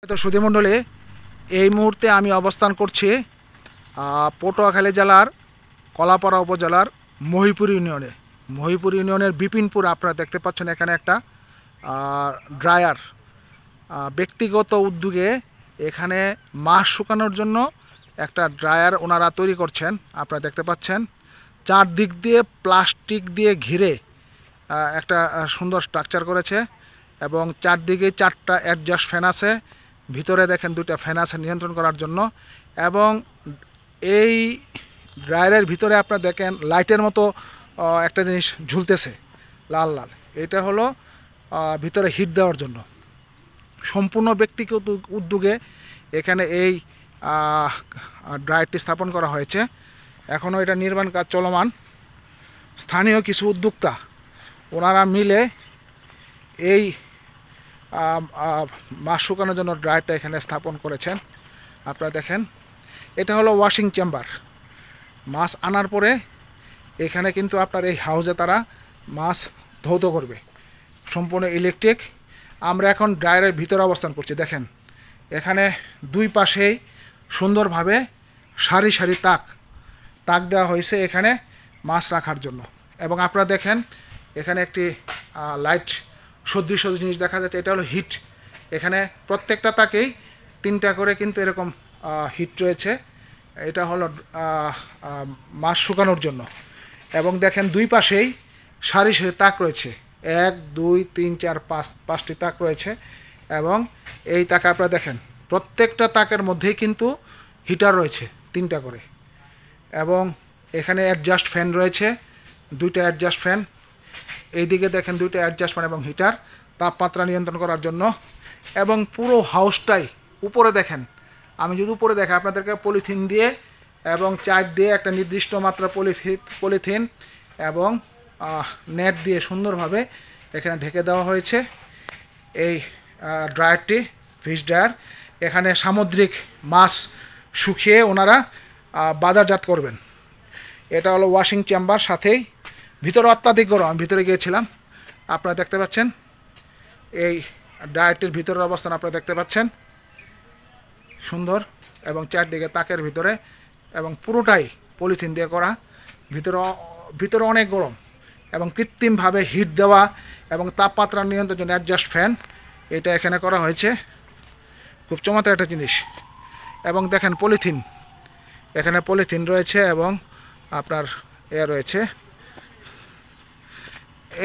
তো সুধীমণ্ডলী, এই মুহূর্তে আমি অবস্থান করছি পটুয়াখালী জেলার কলাপাড়া উপজেলার মহিপুর ইউনিয়নের বিপিনপুর। আপনারা দেখতে পাচ্ছেন এখানে একটা ড্রায়ার ব্যক্তিগত উদ্যোগে এখানে মাছ শুকানোর জন্য একটা ড্রায়ার ওনারা তৈরি করছেন। আপনারা দেখতে পাচ্ছেন চারদিক দিয়ে প্লাস্টিক দিয়ে ঘিরে একটা সুন্দর স্ট্রাকচার করেছে এবং চারদিকে চারটা অ্যাডজাস্ট ফ্যান আছে। ভিতরে দেখেন দুইটা ফ্যান আছে নিয়ন্ত্রণ করার জন্য। এবং এই ড্রায়ারের ভিতরে আপনারা দেখেন লাইটের মতো একটা জিনিস ঝুলতেছে লাল লাল। এটা হলো ভিতরে হিট দেওয়ার জন্য। সম্পূর্ণ ব্যক্তিগত উদ্যোগে এখানে এই ড্রায়ারটি স্থাপন করা হয়েছে। এখনও এটা নির্মাণ কাজ চলমান। স্থানীয় কিছু উদ্যোক্তা ওনারা মিলে এই মাছ শুকানোর জন্য ড্রায়ারটা এখানে স্থাপন করেছেন। আপনারা দেখেন এটা হলো ওয়াশিং চেম্বার। মাছ আনার পরে এখানে কিন্তু আপনার এই হাউজে তারা মাছ ধৌত করবে, সম্পূর্ণ ইলেকট্রিক। আমরা এখন ড্রায়ারের ভিতরে অবস্থান করছি। দেখেন এখানে দুই পাশেই সুন্দরভাবে সারি সারি তাক দেওয়া হয়েছে এখানে মাছ রাখার জন্য। এবং আপনারা দেখেন এখানে একটি লাইট সদৃশ জিনিস দেখা যাচ্ছে, এটা হলো হিট। এখানে প্রত্যেকটা তাকেই তিনটা করে কিন্তু এরকম হিট রয়েছে। এটা হলো মাছ শুকানোর জন্য। এবং দেখেন দুই পাশেই সারি সারি তাক রয়েছে, 1 2 3 4 5টি তাক রয়েছে। এবং এই তাকে আপনারা দেখেন প্রত্যেকটা তাকের মধ্যেই কিন্তু হিটার রয়েছে তিনটা করে। এবং এখানে অ্যাডজাস্ট ফ্যান রয়েছে, দুইটা অ্যাডজাস্ট ফ্যান। এইদিকে দেখেন দুইটা অ্যাডজাস্ট ফ্যান এবং হিটার তাপমাত্রা নিয়ন্ত্রণ করার জন্য। এবং পুরো হাউসটাই উপরে দেখেন, আমি যদি উপরে দেখে আপনাদেরকে পলিথিন দিয়ে এবং চার দিয়ে একটা নির্দিষ্ট মাত্রা পলিথিন এবং নেট দিয়ে সুন্দরভাবে এখানে ঢেকে দেওয়া হয়েছে। এই ড্রায়ারটি ফিশ ড্রায়ার, এখানে সামুদ্রিক মাছ শুকিয়ে ওনারা বাজারজাত করবেন। এটা হলো ওয়াশিং চেম্বার, সাথেই ভিতরে অত্যাধিক গরম। আমি ভিতরে গিয়েছিলাম, আপনারা দেখতে পাচ্ছেন এই ড্রায়ারটির ভিতরের অবস্থান আপনারা দেখতে পাচ্ছেন সুন্দর। এবং চারদিকে তাকের ভিতরে এবং পুরোটাই পলিথিন দিয়ে করা। ভিতরে অনেক গরম এবং কৃত্রিমভাবে হিট দেওয়া এবং তাপমাত্রা নিয়ন্ত্রণের জন্য অ্যাডজাস্ট ফ্যান এটা এখানে করা হয়েছে। খুব চমৎকার একটা জিনিস। এবং দেখেন পলিথিন, এখানে পলিথিন রয়েছে এবং আপনার রয়েছে।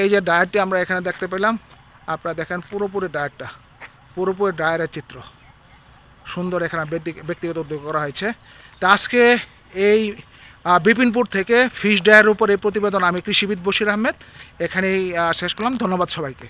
এই যে ড্রায়ারটি আমরা এখানে দেখতে পেলাম, আপনারা দেখেন পুরোপুরি ড্রায়ারের চিত্র সুন্দর এখানে ব্যক্তিগত উদ্যোগ করা হয়েছে। তা আজকে এই বিপিনপুর থেকে ফিশ ড্রায়ারের উপর এই প্রতিবেদন আমি কৃষিবিদ বশির আহমেদ এখানেই শেষ করলাম। ধন্যবাদ সবাইকে।